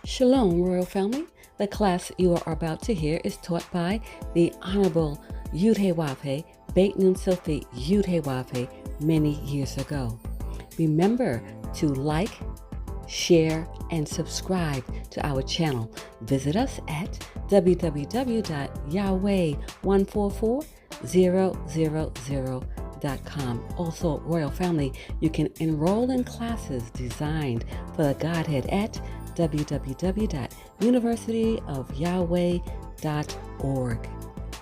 Shalom, Royal Family. The class you are about to hear is taught by the Honorable Yahweh, Beit Nun Sophie Yahweh, many years ago. Remember to like, share, and subscribe to our channel. Visit us at www.yahweh144000.com. Also, Royal Family, you can enroll in classes designed for the Godhead at www.universityofyahweh.org.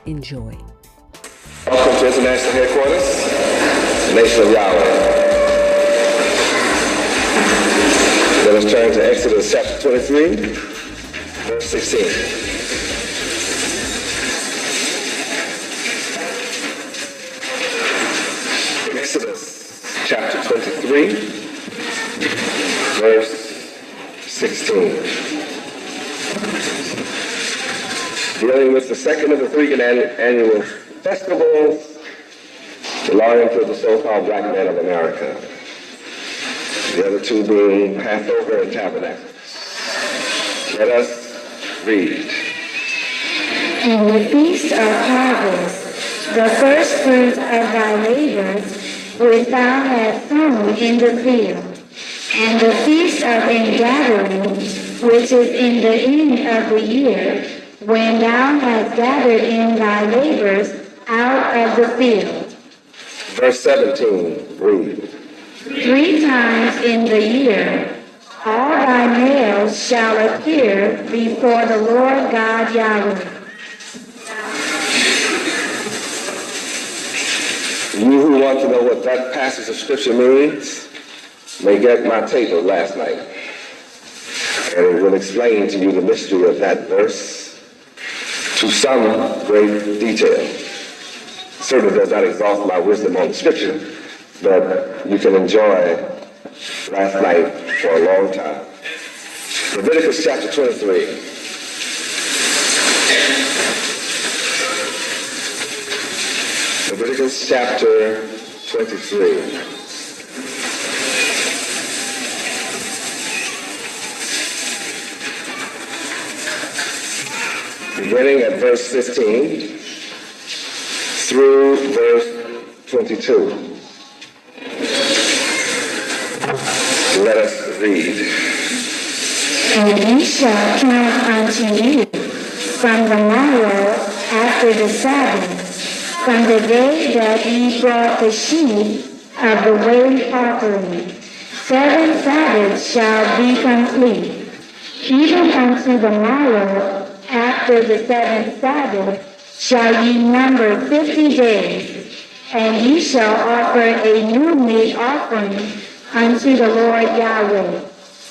Enjoy. Welcome to International Headquarters, the Nation of Yahweh. Let us turn to Exodus chapter 23, verse 16. Exodus chapter 23, verse 16. Dealing with the second of the three annual festivals belonging to the so-called black men of America. The other two being Passover and Tabernacles. Let us read. And the feast of harvest, the first fruit of thy labors, which thou hast sown in the field, and the feast of ingathering, which is in the end of the year, when thou hast gathered in thy labors out of the field. Verse 17, read. 3 times in the year, all thy males shall appear before the Lord God Yahweh. You who want to know what that passage of scripture means may get my tape of last night, and it will explain to you the mystery of that verse to some great detail. Certainly does not exhaust my wisdom on the scripture, but you can enjoy last night for a long time. Leviticus chapter 23. Leviticus chapter 23. Beginning at verse 15 through verse 22. Let us read. And ye shall count unto you from the morrow after the Sabbath, from the day that ye brought the sheaf of the wave offering. 7 Sabbaths shall be complete. Even unto the morrow after the 7th Sabbath shall ye number 50 days, and ye shall offer a new meat offering unto the Lord Yahweh.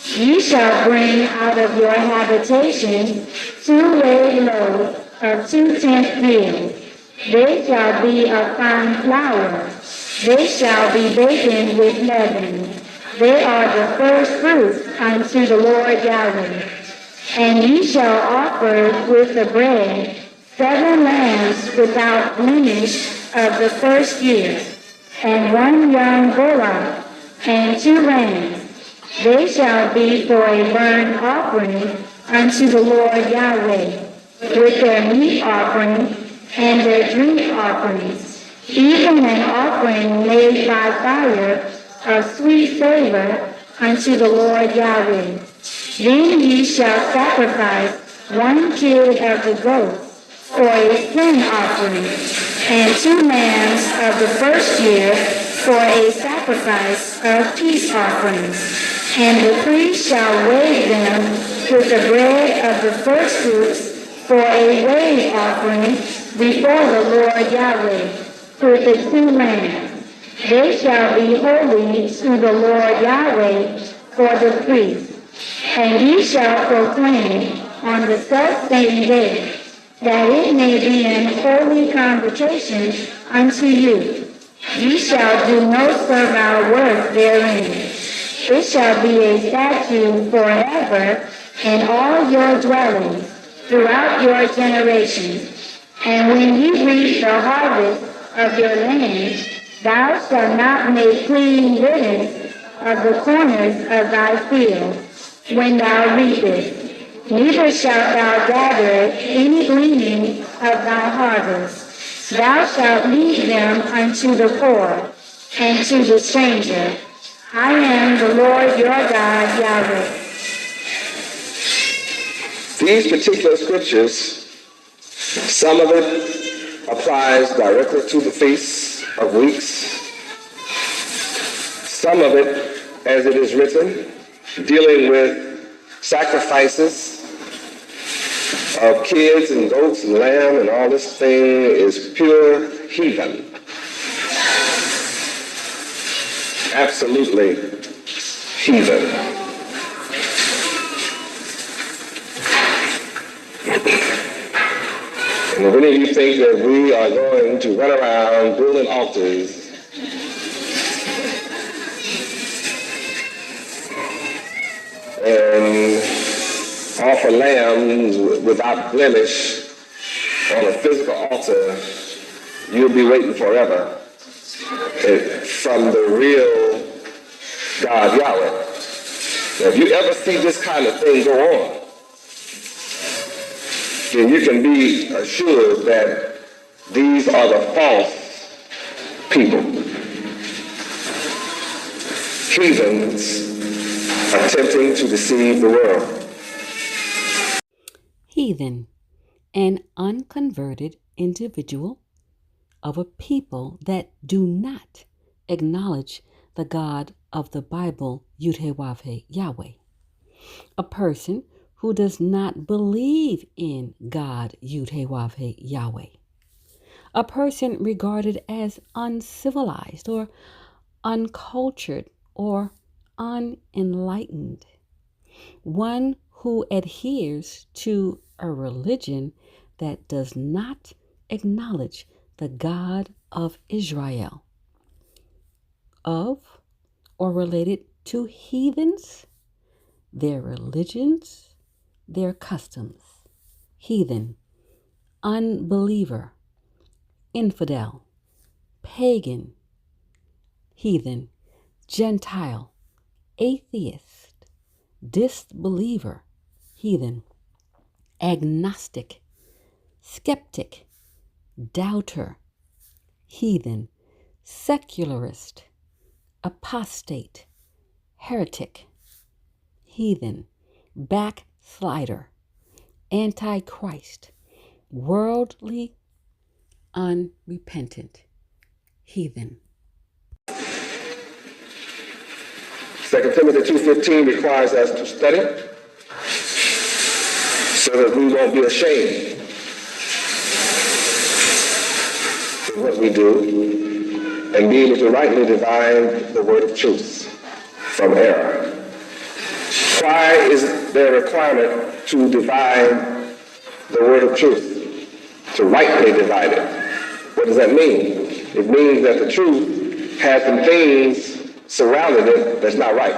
Ye shall bring out of your habitations 2 weighed loaves of 2 tenth meals. They shall be of fine flour. They shall be baken with leaven. They are the first fruits unto the Lord Yahweh. And ye shall offer with the bread 7 lambs without blemish of the first year, and 1 young bullock, and 2 rams. They shall be for a burnt offering unto the Lord Yahweh, with their meat offering and their drink offerings, even an offering made by fire of sweet savor unto the Lord Yahweh. Then ye shall sacrifice 1 kid of the goats for a sin offering, and 2 lambs of the first year for a sacrifice of peace offerings. And the priest shall wave them with the bread of the first fruits for a wave offering before the Lord Yahweh, with the 2 lambs. They shall be holy to the Lord Yahweh for the priest. And ye shall proclaim on the selfsame day that it may be an holy convocation unto you. Ye shall do no servile work therein. It shall be a statute forever in all your dwellings throughout your generations. And when ye reap the harvest of your land, thou shalt not make clean riddance of the corners of thy field when thou reapest. Neither shalt thou gather any gleaning of thy harvest. Thou shalt leave them unto the poor and to the stranger. I am the Lord your God, Yahweh. These particular scriptures, some of it applies directly to the Feast of Weeks. Some of it, as it is written, dealing with sacrifices of kids and goats and lamb and all this thing is pure heathen. Absolutely heathen. And if any of you think that we are going to run around building altars and offer lambs without blemish on a physical altar, you'll be waiting forever from the real God Yahweh. Now, if you ever see this kind of thing go on, then you can be assured that these are the false people. Heathens attempting to deceive the world. Heathen, an unconverted individual of a people that do not acknowledge the God of the Bible, Yud-Heh-Wav-Heh, Yahweh. A person who does not believe in God, Yud-Heh-Wav-Heh, Yahweh. A person regarded as uncivilized or uncultured or unenlightened. One who adheres to a religion that does not acknowledge the God of Israel. Of or related to heathens, their religions, their customs. Heathen, unbeliever, infidel, pagan, heathen, Gentile, atheist, disbeliever, heathen, agnostic, skeptic, doubter, heathen, secularist, apostate, heretic, heathen, backslider, antichrist, worldly, unrepentant, heathen. 2 Timothy 2:15 requires us to study so that we won't be ashamed of what we do and be able to rightly divide the word of truth from error. Why is there a requirement to divide the word of truth, to rightly divide it? What does that mean? It means that the truth has some things surrounding it that's not right.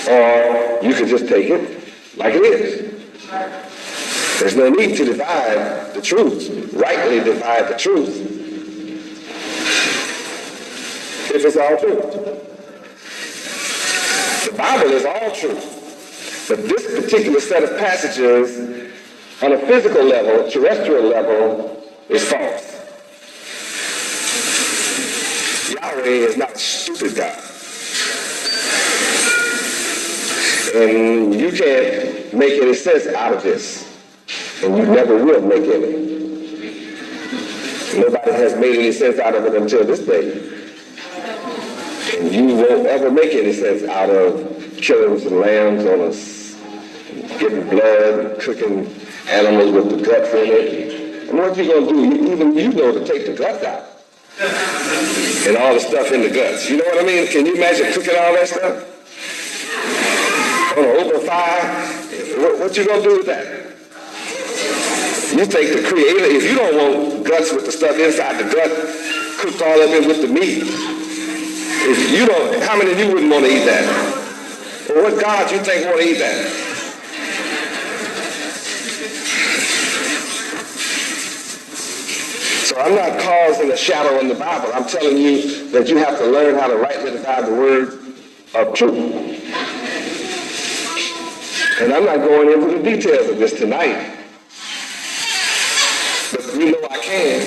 Or you could just take it like it is. There's no need to divide the truth, rightly divide the truth, if it's all true. The Bible is all true. But this particular set of passages on a physical level, terrestrial level, is false. Yahweh is not a stupid God. And you can't make any sense out of this. And you never will make any. Nobody has made any sense out of it until this day. And you won't ever make any sense out of killing some lambs on us, getting blood, cooking animals with the guts in it. And what you going to do? Even you know to take the guts out. And all the stuff in the guts. You know what I mean? Can you imagine cooking all that stuff? On an open fire? What you going to do with that? You take the creator, if you don't want guts with the stuff inside the gut, cooked all of it with the meat. If you don't, how many of you wouldn't want to eat that? Or what God you think want to eat that? So I'm not causing a shadow in the Bible. I'm telling you that you have to learn how to rightly divide the word of truth. And I'm not going into the details of this tonight. But you know I can.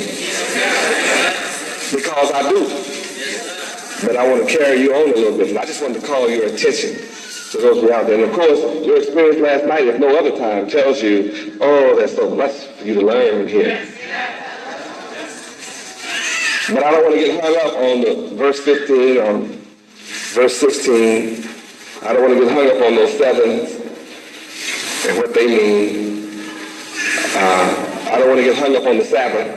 Because I do. But I want to carry you on a little bit. And I just wanted to call your attention to those who are out there. And of course, your experience last night, if no other time, tells you, oh, there's so much for you to learn here. But I don't want to get hung up on the verse 15 or verse 16. I don't want to get hung up on those sevens and what they mean. I don't want to get hung up on the Sabbath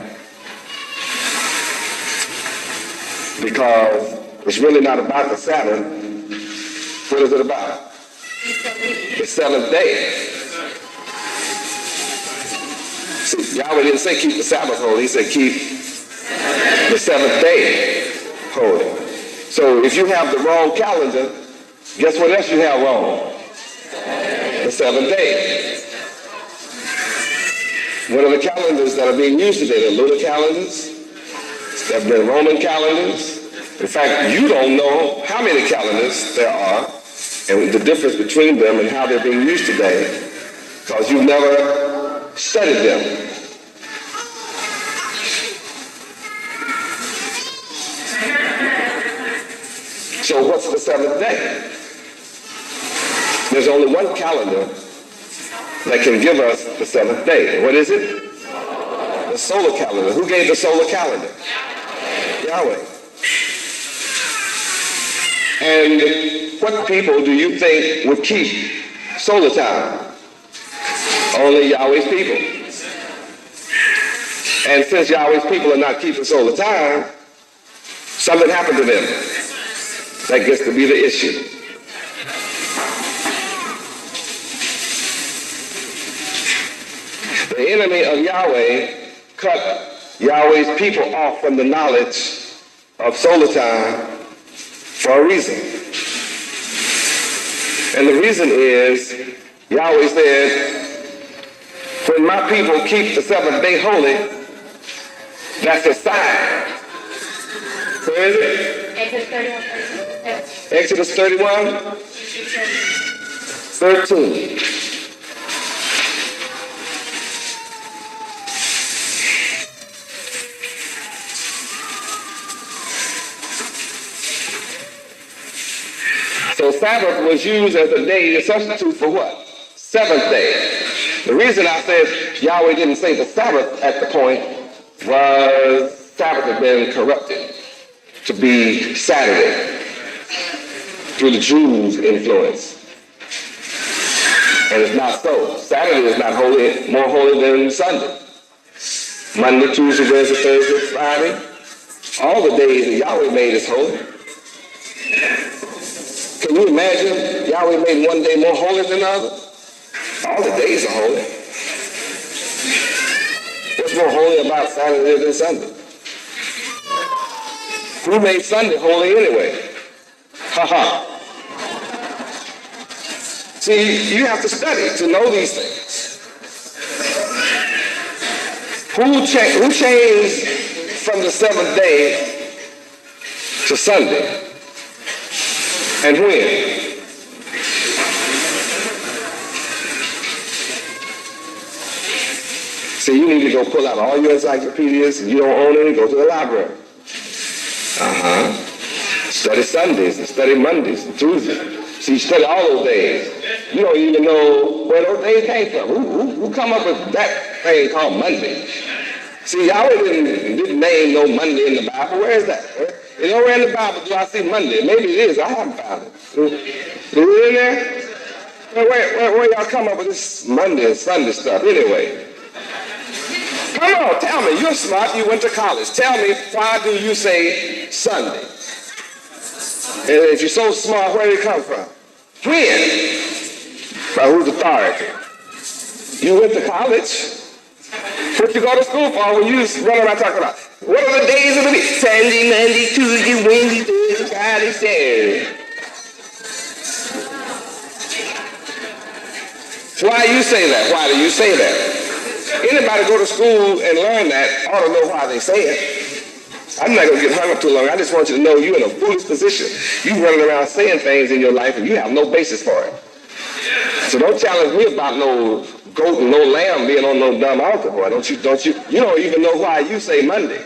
because it's really not about the Sabbath. What is it about? The seventh day. See, Yahweh didn't say keep the Sabbath holy. He said keep the seventh day holy. So if you have the wrong calendar, guess what else you have wrong? The seventh day. What are the calendars that are being used today? The lunar calendars? There have been Roman calendars. In fact, you don't know how many calendars there are and the difference between them and how they're being used today because you've never studied them. So what's the seventh day? There's only one calendar that can give us the seventh day. What is it? The solar calendar. Who gave the solar calendar? Yahweh. And what people do you think would keep solar time? Only Yahweh's people. And since Yahweh's people are not keeping solar time, something happened to them. That gets to be the issue. The enemy of Yahweh cut Yahweh's people off from the knowledge of solar time for a reason. And the reason is, Yahweh said, when my people keep the seventh day holy, that's a sign. Where is it? Exodus 31, 13. So Sabbath was used as a day to substitute for what? Seventh day. The reason I said Yahweh didn't say the Sabbath at the point was Sabbath had been corrupted to be Saturday through the Jews' influence. And it's not so. Saturday is not holy, more holy than Sunday. Monday, Tuesday, Wednesday, Thursday, Friday. All the days that Yahweh made is holy. Can you imagine Yahweh made one day more holy than the other? All the days are holy. What's more holy about Saturday than Sunday? Who made Sunday holy anyway? Ha. See, you have to study to know these things. Who changed from the seventh day to Sunday? And when? See, you need to go pull out all your encyclopedias. If you don't own any, go to the library. Study Sundays and study Mondays and Tuesdays. See, study all those days. You don't even know where those days came from. Who come up with that thing called Monday? See, Yahweh didn't name no Monday in the Bible. Where is that? Nowhere in the Bible do I see Monday. Maybe it is. I haven't found it. Is it in there? Where y'all come up with this Monday and Sunday stuff anyway? Come on, tell me. You're smart. You went to college. Tell me, why do you say Sunday? And if you're so smart, where did it come from? When? By whose authority? You went to college. What you go to school for when you run around talking about? What are the days of the week? Sunday, Monday, Tuesday, Wednesday, Thursday, Friday, Saturday. Why you say that? Why do you say that? Anybody go to school and learn that ought to know why they say it. I'm not going to get hung up too long. I just want you to know you're in a foolish position. You running around saying things in your life and you have no basis for it. So don't challenge me about no goat and no lamb being on no dumb altar, boy. You don't even know why you say Monday.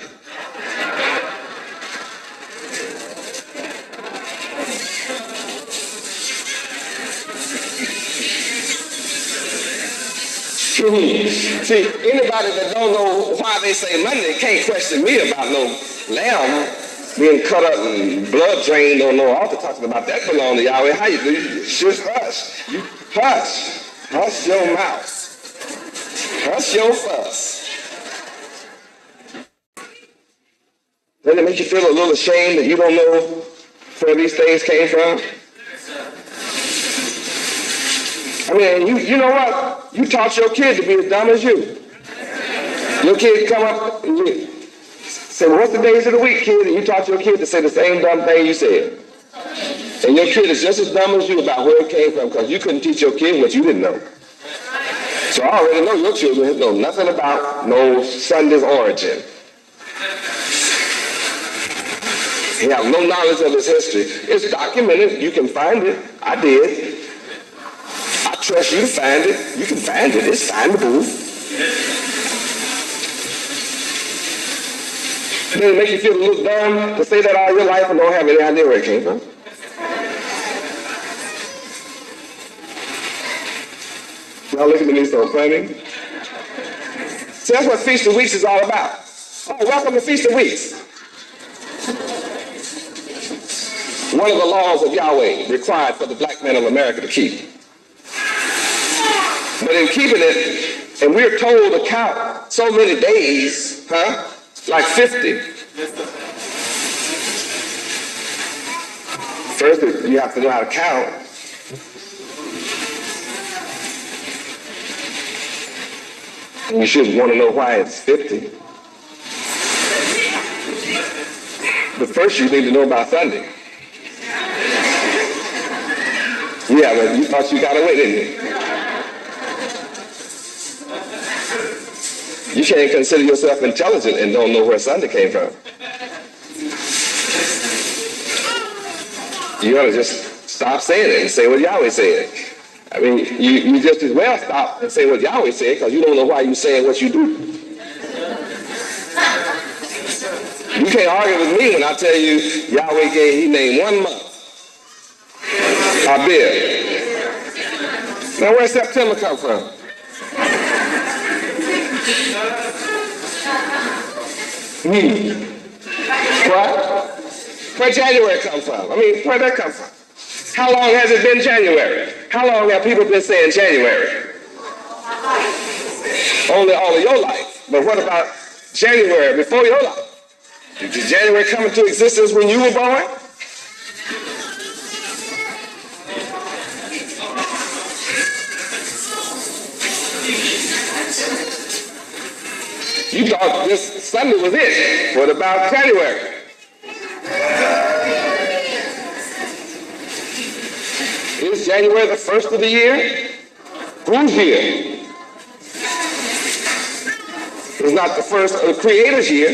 See, anybody that don't know why they say Monday can't question me about no lamb being cut up and blood drained on no altar, talking about that belong to Yahweh. How you do? Just hush. You hush. Hush your mouth. Hush your fuss. Doesn't it make you feel a little ashamed that you don't know where these things came from? I mean, you know what? You taught your kid to be as dumb as you. Your kid come up and you say, well, what's the days of the week, kid? And you taught your kid to say the same dumb thing you said. And your kid is just as dumb as you about where it came from because you couldn't teach your kid what you didn't know. So I already know your children know nothing about no Sunday's origin. They have no knowledge of its history. It's documented. You can find it. I did. I trust you to find it. You can find it. It's findable. Does it make you feel a little dumb to say that all your life and don't have any idea where it came from? Y'all look at me so funny. See, that's what Feast of Weeks is all about. Oh, welcome to Feast of Weeks. One of the laws of Yahweh required for the black man of America to keep. But in keeping it, and we're told to count so many days, like 50. First, you have to know how to count. And you should want to know why it's 50. But first, you need to know about Sunday. Yeah, but you thought you got away, didn't you? You can't consider yourself intelligent and don't know where Sunday came from. You ought to just stop saying it and say what Yahweh said. I mean, you just as well stop and say what Yahweh said because you don't know why you're saying what you do. You can't argue with me when I tell you Yahweh he named 1 month. Abib. Now where's September come from? What? Where January come from? I mean, where'd that come from? How long has it been January? How long have people been saying January? Only all of your life. But what about January before your life? Did January come into existence when you were born? You thought this Sunday was it. What about January? Is January the first of the year? Whose year? It's not the first of the Creator's year.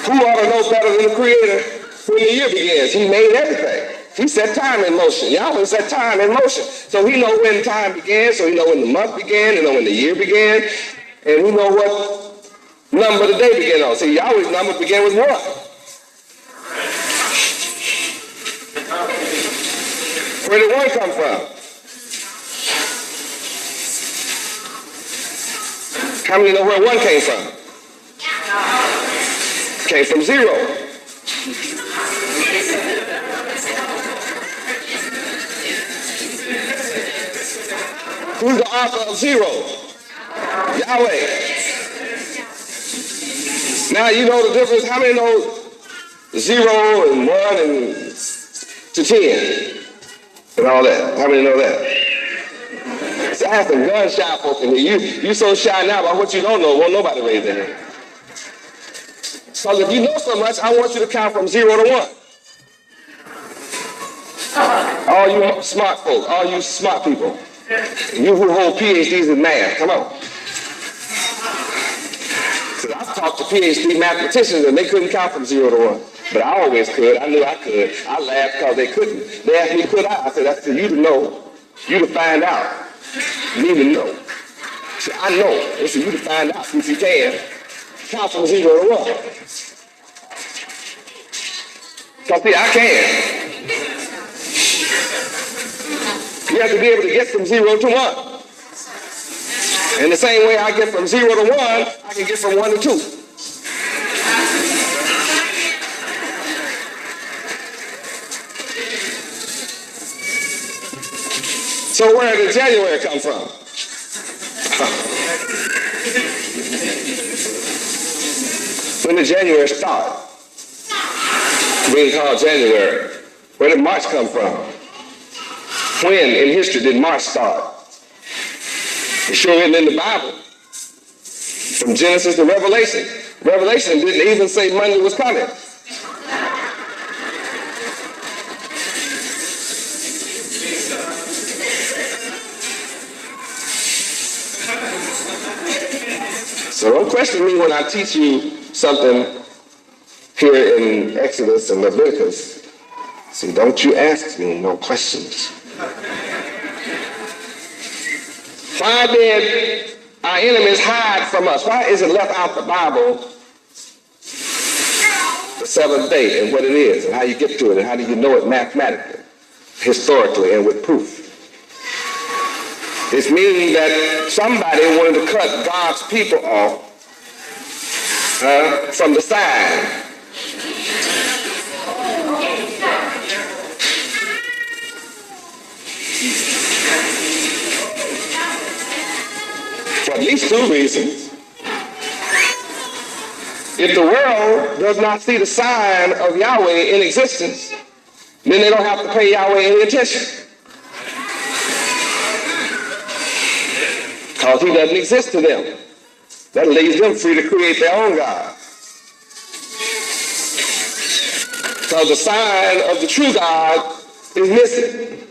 Who ought to know better than the Creator when the year begins? He made everything. He set time in motion. Yahweh set time in motion. So he knows when time began, so he knows when the month began, he knows when the year began, and he knows what number the day began on. See, Yahweh's number began with 1. Where did 1 come from? How many know where 1 came from? Came from 0. Who's the author of 0? Yahweh. Now you know the difference. How many know 0 and 1 and to 10 and all that? How many know that? So I have some gun-shy folk in here. You so shy now about what you don't know. Won't nobody raise their hand. Because if you know so much, I want you to count from 0 to 1. All you smart folk, all you smart people, you who hold PhDs in math, come on. So I've talked to PhD mathematicians and they couldn't count from 0 to 1. But I always could. I knew I could. I laughed because they couldn't. They asked me, could I? I said, that's for you to know You to find out. You need to know. See, I know. It's for you to find out if you can. Count from 0 to 1. Because see, I can. You have to be able to get from 0 to 1. In the same way I get from 0 to 1, I can get from 1 to 2. So where did January come from? When did January start? Being called January. Where did March come from? When in history did March start? It's sure written in the Bible. From Genesis to Revelation. Revelation didn't even say Monday was coming. So don't question me when I teach you something here in Exodus and Leviticus. See, don't you ask me no questions. Why did our enemies hide from us? Why is it left out the Bible, the seventh day, and what it is, and how you get to it, and how do you know it mathematically, historically, and with proof? It's meaning that somebody wanted to cut God's people off from the side. For at least 2 reasons. If the world does not see the sign of Yahweh in existence, then they don't have to pay Yahweh any attention. Because he doesn't exist to them. That leaves them free to create their own God. Because the sign of the true God is missing.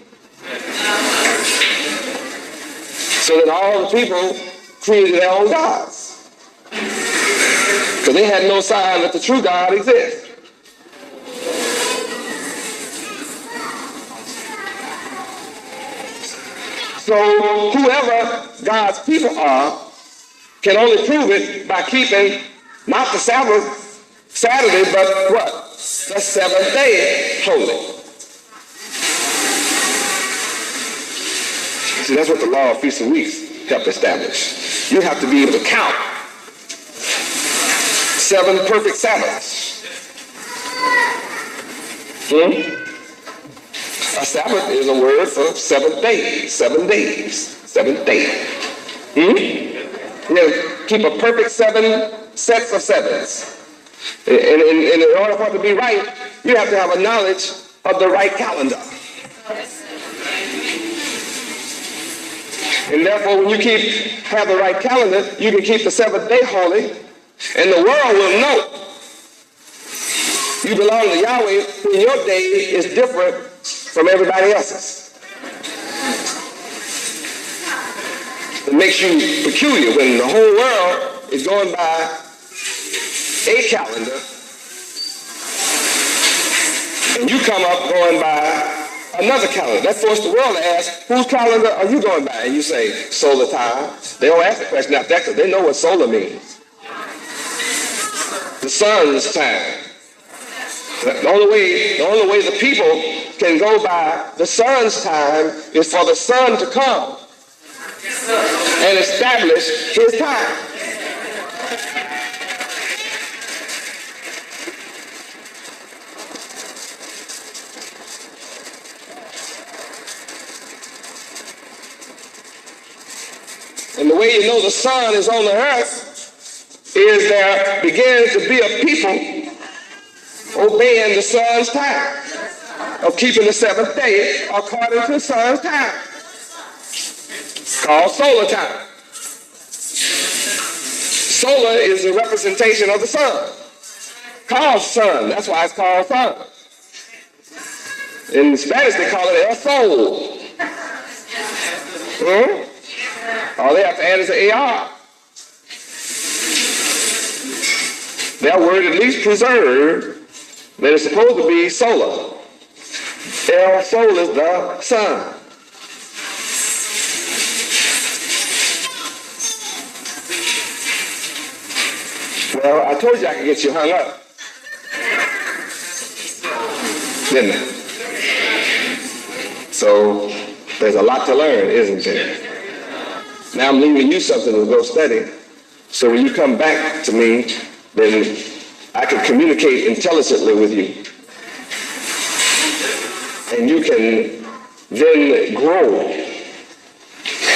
So then all the people created their own gods. Because they had no sign that the true God exists. So whoever God's people are can only prove it by keeping not the Sabbath, Saturday, but what? The seventh day holy. See, that's what the law of feasts and weeks helped establish. You have to be able to count 7 perfect Sabbaths. A Sabbath is a word for 7 days, 7 days, 7th day. You keep a perfect 7 sets of sevens. And in order for it to be right, you have to have a knowledge of the right calendar. And therefore, when you have the right calendar, you can keep the 7th day holy, and the world will know you belong to Yahweh when your day is different from everybody else's. It makes you peculiar when the whole world is going by a calendar, and you come up going by another calendar. That forced the world to ask, whose calendar are you going by? And you say, solar time. They don't ask the question after that because they know what solar means. The sun's time. The only way the people can go by the sun's time is for the sun to come and establish his time. And the way you know the sun is on the earth is there begins to be a people obeying the sun's time, of keeping the 7th day according to the sun's time, called solar time. Solar is a representation of the sun, called sun. That's why it's called sun. In Spanish they call it el sol. All they have to add is an AR. That word at least preserved that it's supposed to be solar. El sol is the sun. told you I could get you hung up. Didn't I? So there's a lot to learn, isn't there? Now I'm leaving you something to go study. So when you come back to me, then I can communicate intelligently with you. And you can then grow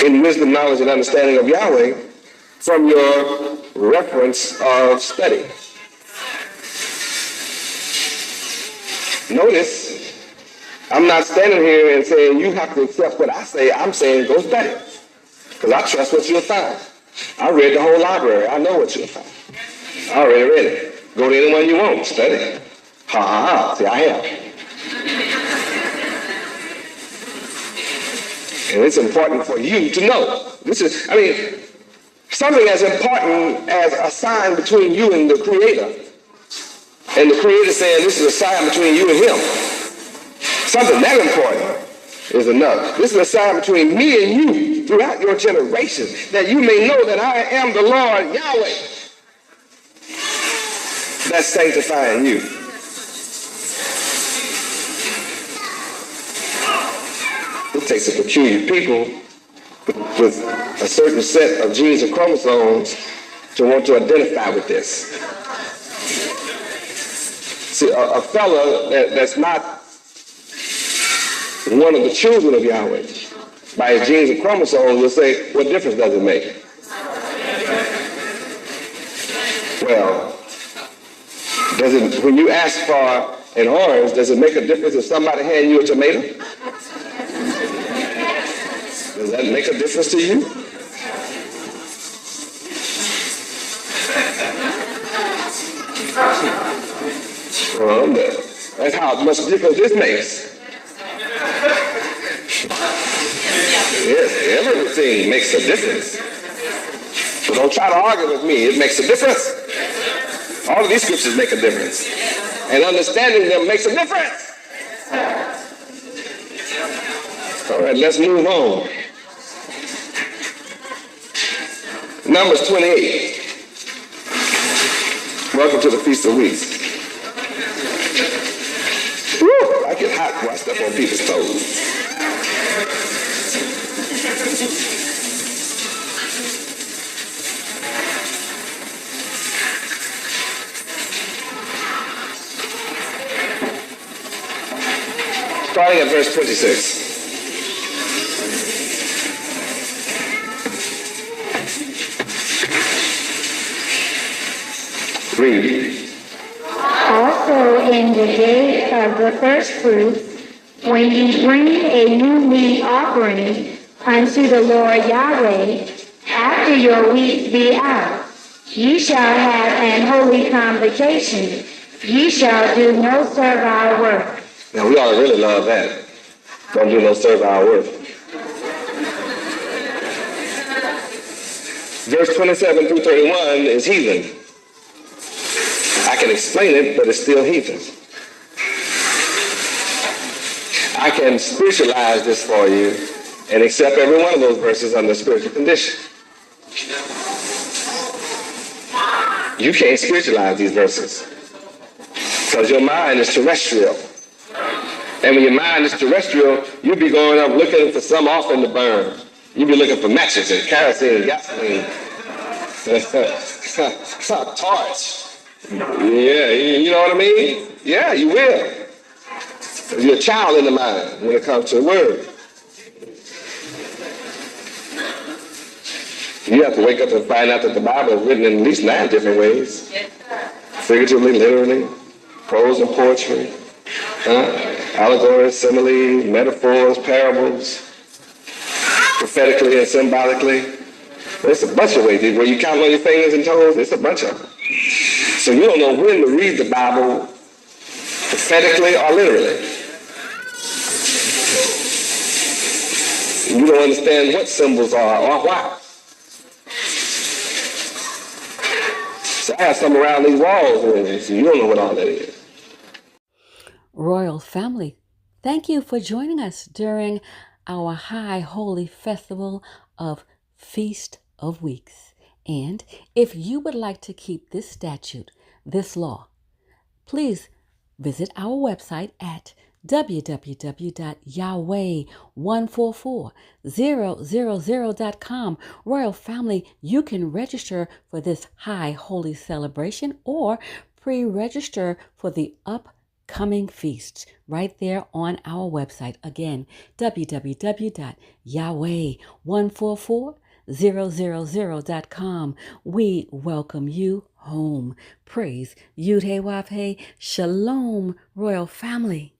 in wisdom, knowledge, and understanding of Yahweh from your reference of study. Notice, I'm not standing here and saying you have to accept what I say. I'm saying go study. Because I trust what you'll find. I read the whole library. I know what you'll find. I already read it. Go to anyone you want. Study. Ha ha ha. See, I have. And it's important for you to know. Something as important as a sign between you and the Creator. And the Creator saying this is a sign between you and Him. Something that important is enough. This is a sign between me and you throughout your generations, that you may know that I am the Lord Yahweh. That's sanctifying you. It takes a peculiar people with a certain set of genes and chromosomes to want to identify with this. See, a fella that's not one of the children of Yahweh, by his genes and chromosomes, will say, what difference does it make? Well, when you ask for an orange, does it make a difference if somebody hand you a tomato? Does that make a difference to you? Well, that's how much difference this makes. Yes, everything makes a difference. So don't try to argue with me. It makes a difference. All of these scriptures make a difference. And understanding them makes a difference. All right, let's move on. Numbers 28. Welcome to the Feast of Weeks. Woo, I get hot when I step on people's toes. Starting at verse 26. Read. Also in the day of the first fruits, when ye bring a new meat offering unto the Lord Yahweh, after your weeks be out, ye shall have an holy convocation. Ye shall do no servile work. Now we ought to really love that. Don't do no servile work. Verse 27 through 31 is heathen. I can explain it, but it's still heathen. I can spiritualize this for you and accept every one of those verses under spiritual condition. You can't spiritualize these verses because your mind is terrestrial. And when your mind is terrestrial, you'll be going up looking for some offering to burn. You'll be looking for matches and kerosene and gasoline. Torch. Yeah, you know what I mean? Yeah, you will. You're a child in the mind when it comes to the word. You have to wake up and find out that the Bible is written in at least 9 different ways. Figuratively, literally, prose and poetry, allegories, similes, metaphors, parables, prophetically and symbolically. There's a bunch of ways. Where you count on your fingers and toes, there's a bunch of them. So you don't know when to read the Bible prophetically or literally. You don't understand what symbols are or why. So I have some around these walls, and you don't know what all that is. Royal family, thank you for joining us during our High Holy Festival of Feast of Weeks. And if you would like to keep this statute, this law, please visit our website at www.yahweh144000.com. Royal Family, you can register for this high holy celebration or pre-register for the upcoming feasts right there on our website. Again, www.yahweh144000.com. We welcome you home. Praise Yud-Heh-Wav-Heh. Shalom, Royal Family.